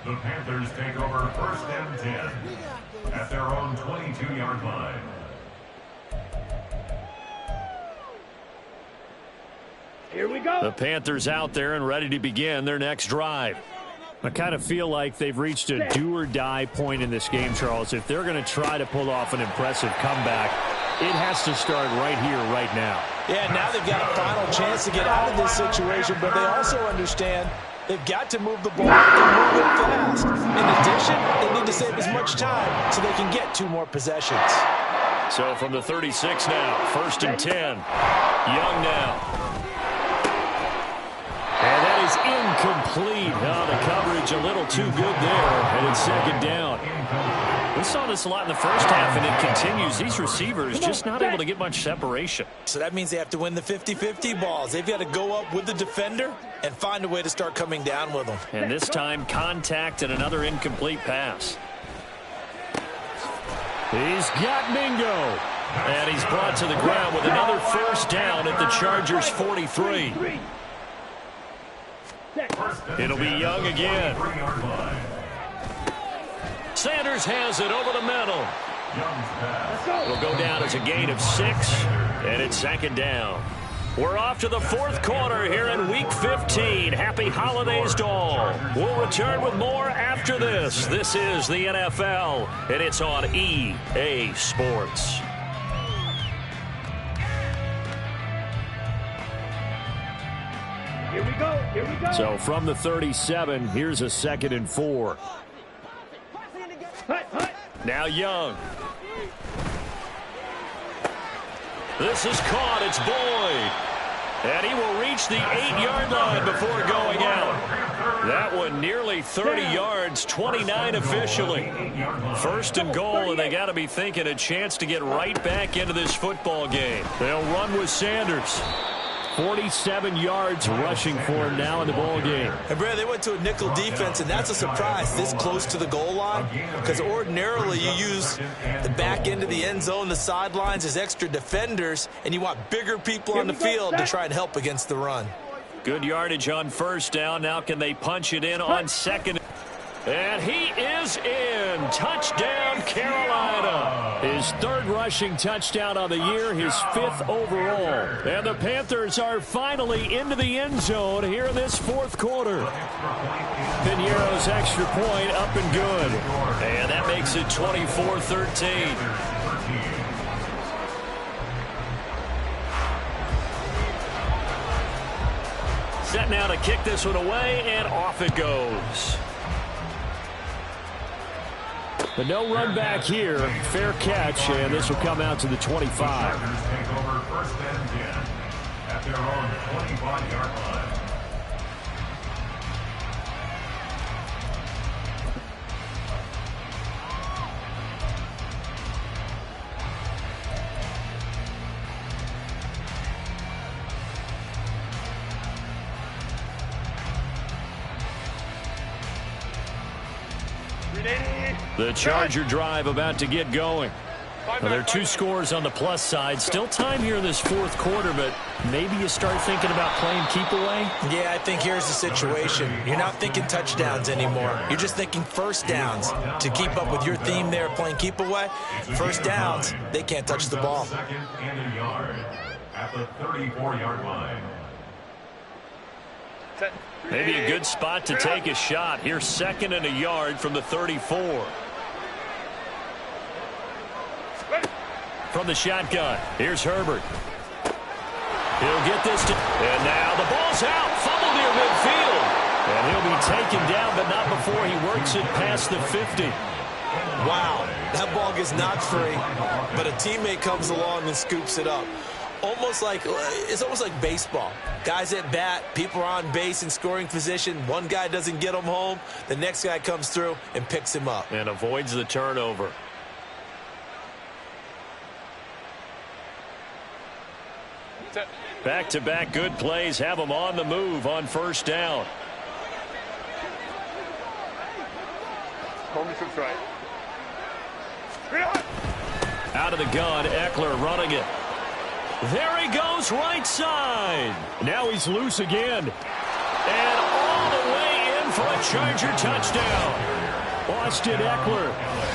The Panthers take over 1st and 10 at their own 22-yard line. Here we go. The Panthers out there and ready to begin their next drive. I kind of feel like they've reached a do-or-die point in this game, Charles. If they're going to try to pull off an impressive comeback, it has to start right here, right now. Yeah, now they've got a final chance to get out of this situation, but they also understand they've got to move the ball and move it fast. In addition, they need to save as much time so they can get 2 more possessions. So from the 36 now, 1st and 10. Young now. And that is incomplete. Oh, the coverage a little too good there. And it's 2nd down. We saw this a lot in the first half, and it continues. These receivers just not able to get much separation. So that means they have to win the 50-50 balls. They've got to go up with the defender and find a way to start coming down with them. And this time, contact and another incomplete pass. He's got Mingo. And he's brought to the ground with another 1st down at the Chargers' 43. It'll be Young again. Sanders has it over the middle. It'll go down as a gain of 6, and it's 2nd down. We're off to the fourth quarter here in Week 15. Happy holidays to all. We'll return with more after this. This is the NFL, and it's on EA Sports. Here we go. Here we go. So from the 37, here's a 2nd and 4. Hut, hut. Now Young. This is caught. It's Boyd. And he will reach the 8-yard line before going out. That one nearly 30 yards, 29 officially. 1st and goal, and they got to be thinking a chance to get right back into this football game. They'll run with Sanders. 47 yards rushing for him now in the ball game. And Brad, they went to a nickel defense, and that's a surprise this close to the goal line, because ordinarily you use the back end of the end zone, the sidelines as extra defenders, and you want bigger people on the field to try and help against the run. Good yardage on 1st down. Now can they punch it in on 2nd? And he is in. Touchdown, Carolina. His 3rd rushing touchdown on the year, his 5th overall. And the Panthers are finally into the end zone here in this 4th quarter. Piñeiro's extra point up and good. And that makes it 24-13. Set now to kick this one away, and off it goes. But no run back here. Fair catch, and this will come out to the 25. Take over 1st and 10 at their own 25-yard line. The Charger drive about to get going. Well, there are 2 scores on the plus side. Still time here in this 4th quarter, but maybe you start thinking about playing keep away? Yeah, I think here's the situation. You're not thinking touchdowns anymore. You're just thinking 1st downs. To keep up with your theme there, playing keep away, 1st downs, they can't touch the ball. 2nd and a yard at the 34-yard line. Maybe a good spot to take a shot. Here's 2nd and a yard from the 34. From the shotgun, here's Herbert. He'll get this to, and now the ball's out, fumbled near midfield. And he'll be taken down, but not before he works it past the 50. Wow, that ball gets knocked free, but a teammate comes along and scoops it up. It's almost like baseball. Guys at bat, people are on base in scoring position. One guy doesn't get him home. The next guy comes through and picks him up. And avoids the turnover. Back-to-back good plays have them on the move on 1st down. Out of the gun, Eckler running it. There he goes, right side. Now he's loose again. And all the way in for a Charger touchdown. Austin Eckler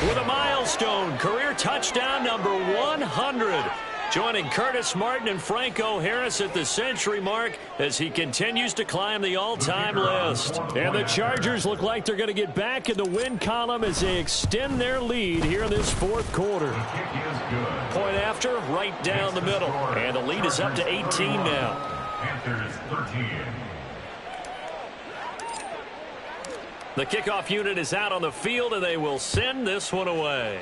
with a milestone. Career touchdown number 100. Joining Curtis Martin and Franco Harris at the century mark as he continues to climb the all-time list. And the Chargers look like they're going to get back in the win column as they extend their lead here in this 4th quarter. Point after, right down the middle. And the lead is up to 18 now. Panthers 13. The kickoff unit is out on the field, and they will send this one away.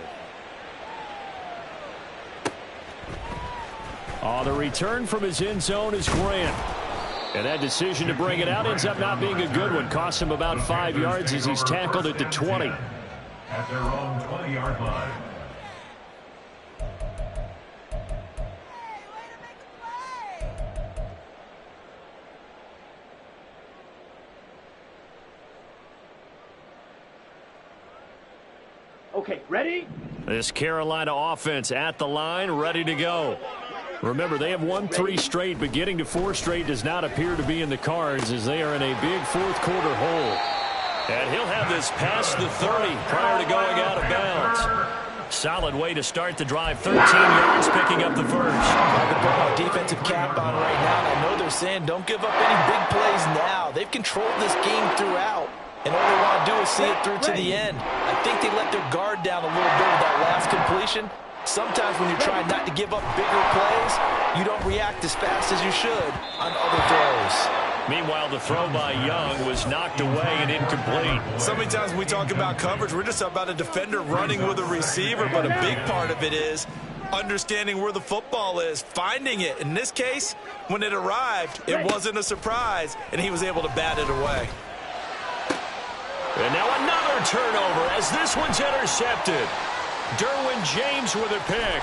The return from his end zone is Grant. And that decision to bring it out ends up not being a good one. Costs him about 5 yards as he's tackled at the 20. At their own 20-yard line. Okay, ready? This Carolina offense at the line, ready to go. Remember, they have won 3 straight, but getting to 4 straight does not appear to be in the cards as they are in a big 4th quarter hole. And he'll have this past the 30 prior to going out of bounds. Solid way to start the drive. 13 yards, picking up the first. The ball defensive cap on right now, and I know they're saying don't give up any big plays now. They've controlled this game throughout, and all they want to do is see it through to the end. I think they let their guard down a little bit with that last completion. Sometimes when you're trying not to give up bigger plays, you don't react as fast as you should on other throws. Meanwhile, the throw by Young was knocked away and incomplete. So many times when we talk about coverage, we're just about a defender running with a receiver, but a big part of it is understanding where the football is, finding it. In this case, when it arrived, it wasn't a surprise, and he was able to bat it away. And now another turnover as this one's intercepted. Derwin James with a pick.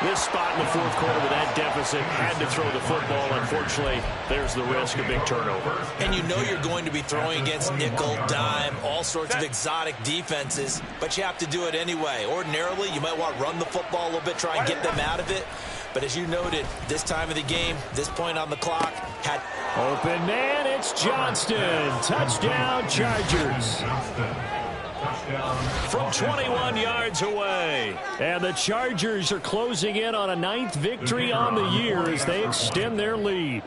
This spot in the fourth quarter with that deficit, had to throw the football. Unfortunately, there's the risk of big turnover. And you know you're going to be throwing against nickel, dime, all sorts of exotic defenses, but you have to do it anyway. Ordinarily, you might want to run the football a little bit, try and get them out of it. But as you noted, this time of the game, this point on the clock, had... Open man, it's Johnston. Touchdown, Chargers. From 21 yards away. And the Chargers are closing in on a 9th victory on the year as they extend their lead.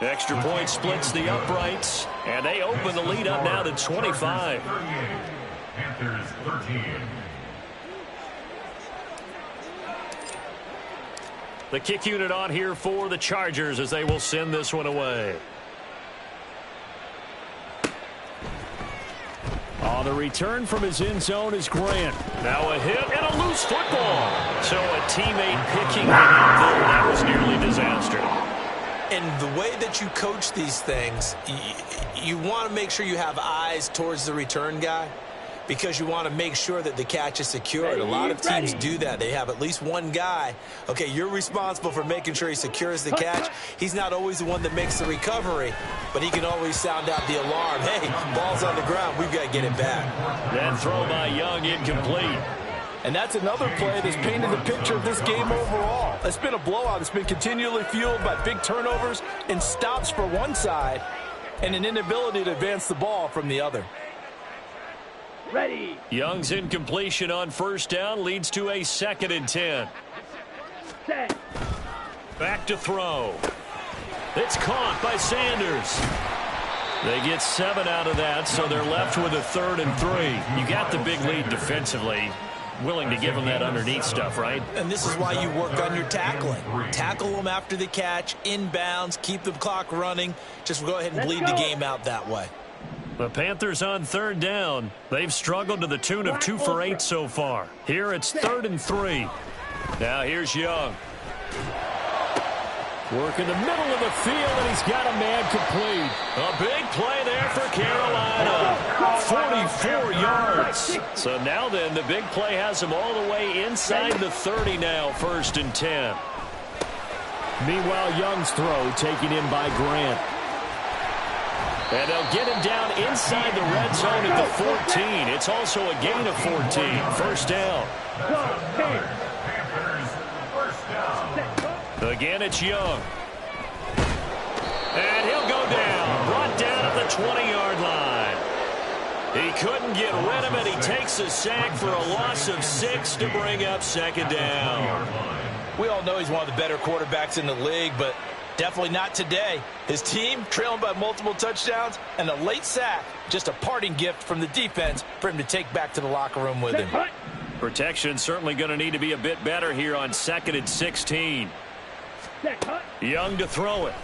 Extra point splits the uprights, and they open the lead up now to 25. Panthers 13. The kick unit on here for the Chargers as they will send this one away. On the return from his end zone is Grant. Now a hit and a loose football. So a teammate picking him up there. That was nearly disaster. And the way that you coach these things, you want to make sure you have eyes towards the return guy because you want to make sure that the catch is secured. A lot of teams do that. They have at least one guy. Okay, you're responsible for making sure he secures the catch. He's not always the one that makes the recovery, but he can always sound out the alarm. Hey, ball's on the ground. We've got to get it back. That throw by Young incomplete. And that's another play that's painted the picture of this game overall. It's been a blowout. It's been continually fueled by big turnovers and stops for one side and an inability to advance the ball from the other. Ready. Young's incompletion on first down leads to a 2nd and 10. Set. Back to throw. It's caught by Sanders. They get 7 out of that, so they're left with a 3rd and 3. You got the big lead defensively. Willing to give them that underneath stuff, right? And this is why you work on your tackling. Tackle them after the catch, inbounds, keep the clock running. Just go ahead and bleed the game out that way. The Panthers on 3rd down. They've struggled to the tune of 2 for 8 so far. Here it's 3rd and 3. Now here's Young. Work in the middle of the field, and he's got a man complete. A big play there for Carolina. 44 yards. So now then, the big play has him all the way inside the 30 now, 1st and 10. Meanwhile, Young's throw taken in by Grant. And they'll get him down inside the red zone at the 14. It's also a gain of 14. 1st down. Again, it's Young. And he'll go down. Brought down at the 20-yard line. He couldn't get rid of it. He takes a sack for a loss of 6 to bring up 2nd down. We all know he's one of the better quarterbacks in the league, but definitely not today. His team trailing by multiple touchdowns and a late sack. Just a parting gift from the defense for him to take back to the locker room with him. Protection certainly going to need to be a bit better here on 2nd and 16. Young to throw it.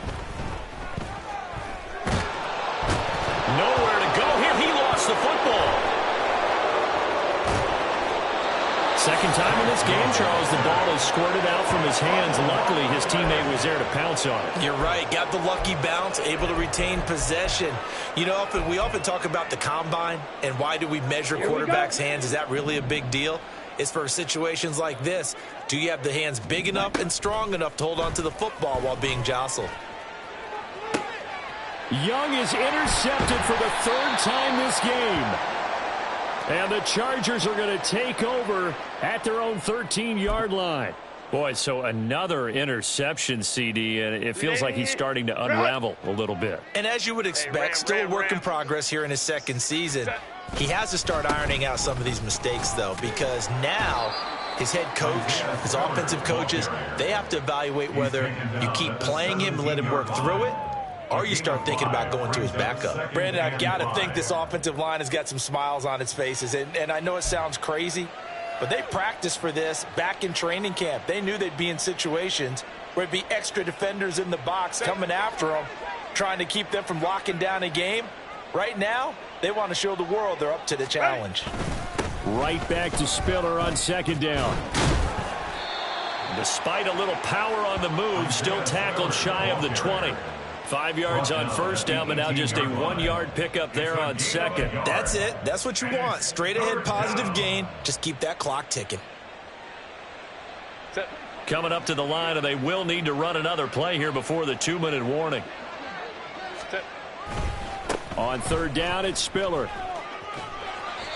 Nowhere to go here. He lost the football. 2nd time in this game, Charles, the ball is squirted out from his hands. Luckily, his teammate was there to pounce on it. You're right. Got the lucky bounce, able to retain possession. You know, we often talk about the combine and why do we measure quarterbacks' hands? Is that really a big deal? It's for situations like this. Do you have the hands big enough and strong enough to hold on to the football while being jostled? Young is intercepted for the 3rd time this game. And the Chargers are going to take over at their own 13-yard line. Boy, so another interception, CD, and it feels like he's starting to unravel a little bit. And as you would expect, still a work in progress here in his 2nd season. He has to start ironing out some of these mistakes, though, because now his head coach, his offensive coaches, they have to evaluate whether you keep playing him and let him work through it, or you start thinking about going to his backup. Brandon, I've got to think this offensive line has got some smiles on its faces. And I know it sounds crazy, but they practiced for this back in training camp. They knew they'd be in situations where it'd be extra defenders in the box coming after them, trying to keep them from locking down a game. Right now, they want to show the world they're up to the challenge. Right back to Spiller on second down. Despite a little power on the move, still tackled shy of the 20. 5 yards on first down, but now just a 1-yard pickup there on second. That's it. That's what you want. Straight ahead positive gain. Just keep that clock ticking. Coming up to the line, and they will need to run another play here before the 2-minute warning. On third down, it's Spiller.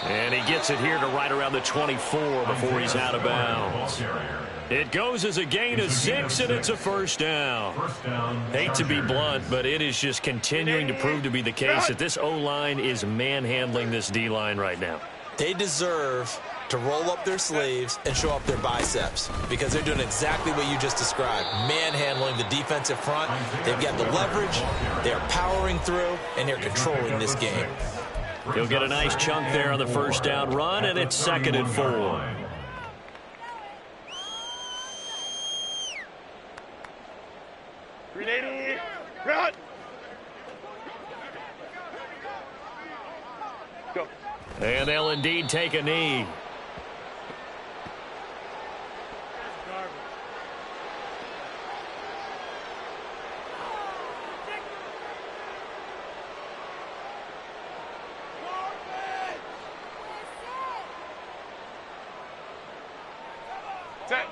And he gets it here to right around the 24 before he's out of bounds. It goes as a gain of 6, and it's a first down. Hate to be blunt, but it is just continuing to prove to be the case that this O-line is manhandling this D-line right now. They deserve to roll up their sleeves and show up their biceps because they're doing exactly what you just described, manhandling the defensive front. They've got the leverage, they're powering through, and they're controlling this game. He'll get a nice chunk there on the first down run, and it's 2nd and 4. Ready, run! Go. And they'll indeed take a knee. Set.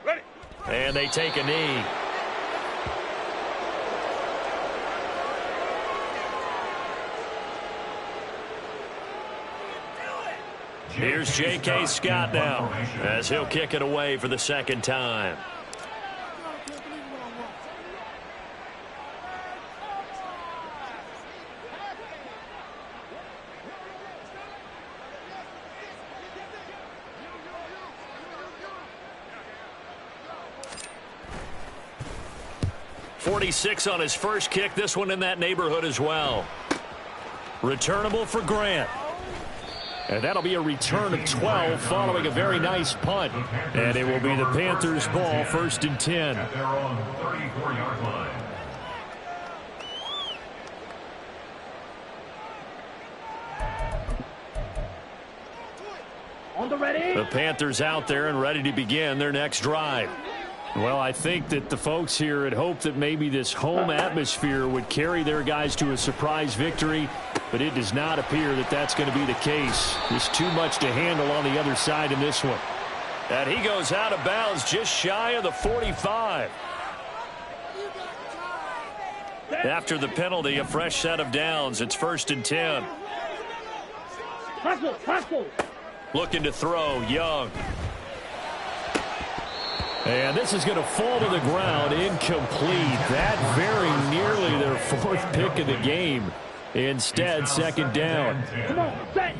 Ready. And they take a knee. Here's J.K. Scott now as he'll kick it away for the second time. .46 on his first kick. This one in that neighborhood as well. Returnable for Grant. And that'll be a return of 12 following a very nice punt. And it will be the Panthers' ball, 1st and 10. At their own 34-yard line. On the ready. The Panthers out there and ready to begin their next drive. Well, I think that the folks here had hoped that maybe this home atmosphere would carry their guys to a surprise victory, but it does not appear that that's going to be the case. There's too much to handle on the other side in this one. And he goes out of bounds just shy of the 45. After the penalty, a fresh set of downs. It's 1st and 10. Hustle, hustle. Looking to throw, Young. And this is going to fall to the ground, incomplete. That very nearly their 4th pick of the game. Instead, 2nd down. Come on, set.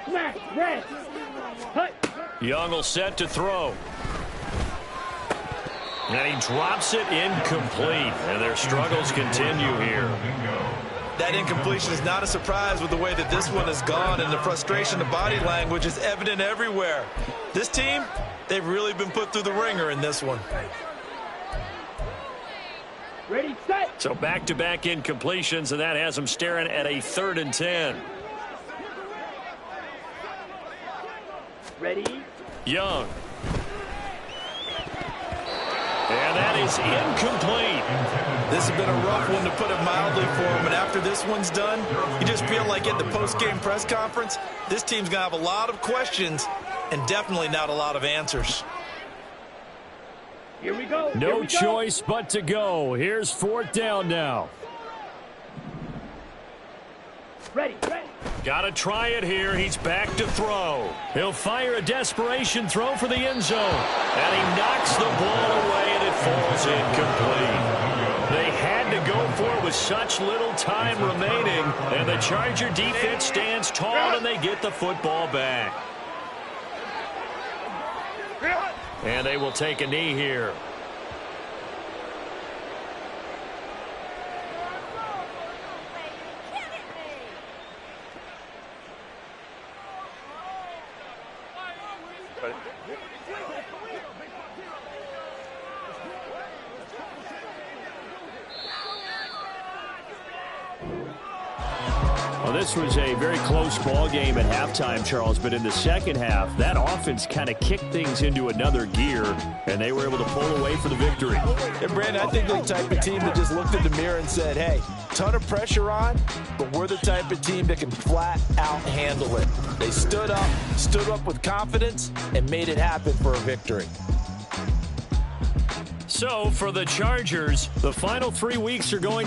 Smash, red. Hut. Young will set to throw. And he drops it incomplete. And their struggles continue here. That incompletion is not a surprise with the way that this one has gone, and the frustration, the body language is evident everywhere. This team, they've really been put through the ringer in this one. Ready, set. So back-to-back incompletions, and that has them staring at a 3rd and 10. Ready. Young. And that is incomplete. This has been a rough one, to put it mildly, for him. And after this one's done, you just feel like at the post-game press conference, this team's going to have a lot of questions and definitely not a lot of answers. Here we go. No choice but to go. Here's 4th down now. Ready, ready. Got to try it here. He's back to throw. He'll fire a desperation throw for the end zone. And he knocks the is incomplete. They had to go for it with such little time remaining, and the Charger defense stands tall, and they get the football back. And they will take a knee here. Well, this was a very close ball game at halftime, Charles, but in the second half, that offense kind of kicked things into another gear, and they were able to pull away for the victory. And Brandon, I think they're the type of team that just looked in the mirror and said, hey, ton of pressure on, but we're the type of team that can flat out handle it. They stood up with confidence, and made it happen for a victory. So, for the Chargers, the final 3 weeks are going